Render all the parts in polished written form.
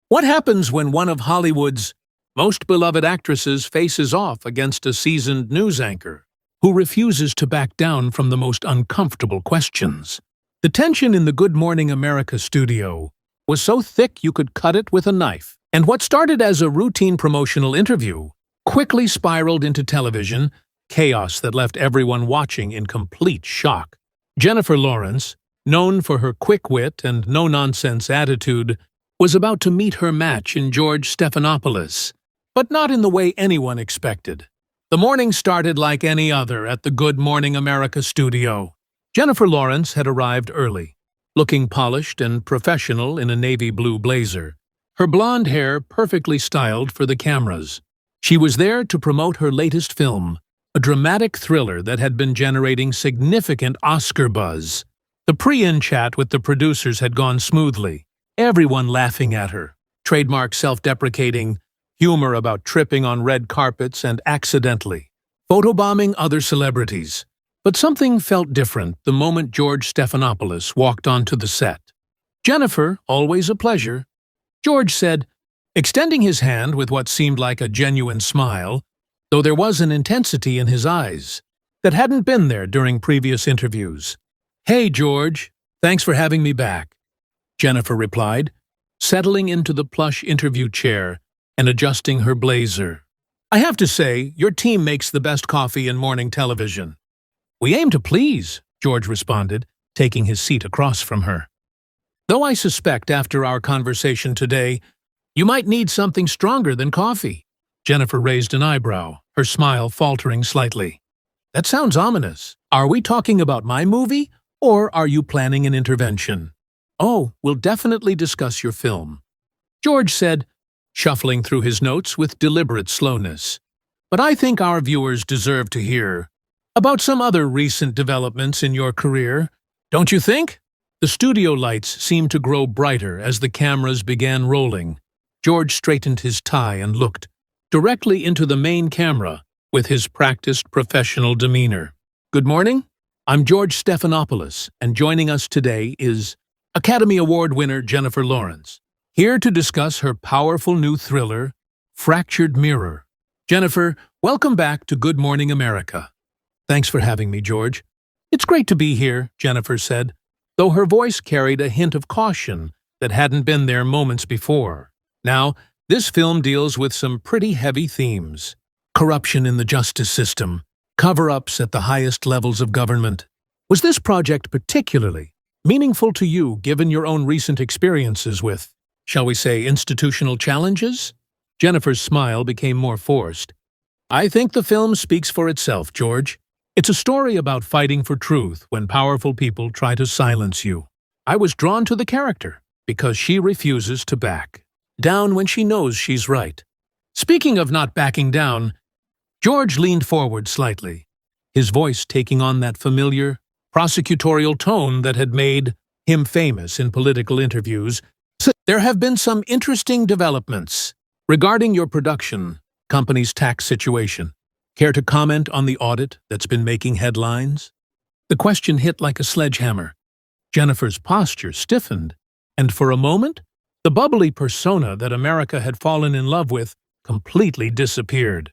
What happens when one of Hollywood's most beloved actresses faces off against a seasoned news anchor who refuses to back down from the most uncomfortable questions? The tension in the Good Morning America studio was so thick you could cut it with a knife, and what started as a routine promotional interview quickly spiraled into television chaos that left everyone watching in complete shock. Jennifer Lawrence, known for her quick wit and no-nonsense attitude, was about to meet her match in George Stephanopoulos, but not in the way anyone expected. The morning started like any other at the Good Morning America studio. Jennifer Lawrence had arrived early, looking polished and professional in a navy blue blazer, her blonde hair perfectly styled for the cameras. She was there to promote her latest film, a dramatic thriller that had been generating significant Oscar buzz. The pre-in chat with the producers had gone smoothly, everyone laughing at her, trademark self-deprecating humor about tripping on red carpets and accidentally photobombing other celebrities. But something felt different the moment George Stephanopoulos walked onto the set. "Jennifer, always a pleasure," George said, extending his hand with what seemed like a genuine smile, though there was an intensity in his eyes that hadn't been there during previous interviews. "Hey, George, thanks for having me back," Jennifer replied, settling into the plush interview chair and adjusting her blazer. "I have to say, your team makes the best coffee in morning television." "We aim to please," George responded, taking his seat across from her. "Though I suspect after our conversation today, you might need something stronger than coffee." Jennifer raised an eyebrow, her smile faltering slightly. "That sounds ominous. Are we talking about my movie, or are you planning an intervention?" "Oh, we'll definitely discuss your film," George said, shuffling through his notes with deliberate slowness. "But I think our viewers deserve to hear about some other recent developments in your career, don't you think?" The studio lights seemed to grow brighter as the cameras began rolling. George straightened his tie and looked directly into the main camera with his practiced professional demeanor. "Good morning. I'm George Stephanopoulos, and joining us today is Academy Award winner Jennifer Lawrence, here to discuss her powerful new thriller, Fractured Mirror." "Jennifer, welcome back to Good Morning America." "Thanks for having me, George." "It's great to be here," Jennifer said, though her voice carried a hint of caution that hadn't been there moments before. Now, this film deals with some pretty heavy themes. Corruption in the justice system, cover-ups at the highest levels of government. Was this project particularly meaningful to you given your own recent experiences with, shall we say, institutional challenges? Jennifer's smile became more forced. "I think the film speaks for itself, George. It's a story about fighting for truth when powerful people try to silence you. I was drawn to the character because she refuses to back down when she knows she's right." Speaking of not backing down, George leaned forward slightly, his voice taking on that familiar, prosecutorial tone that had made him famous in political interviews. "There have been some interesting developments regarding your production company's tax situation. Care to comment on the audit that's been making headlines?" The question hit like a sledgehammer. Jennifer's posture stiffened, and for a moment, the bubbly persona that America had fallen in love with completely disappeared.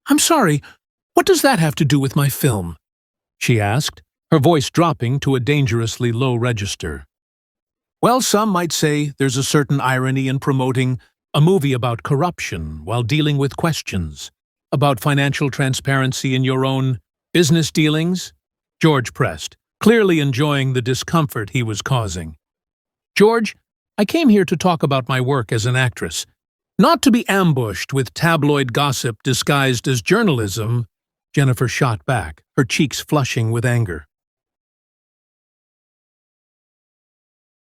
"I'm sorry, what does that have to do with my film?" she asked, her voice dropping to a dangerously low register. "Well, some might say there's a certain irony in promoting a movie about corruption while dealing with questions about financial transparency in your own business dealings," George pressed, clearly enjoying the discomfort he was causing. "George, I came here to talk about my work as an actress, not to be ambushed with tabloid gossip disguised as journalism," Jennifer shot back, her cheeks flushing with anger.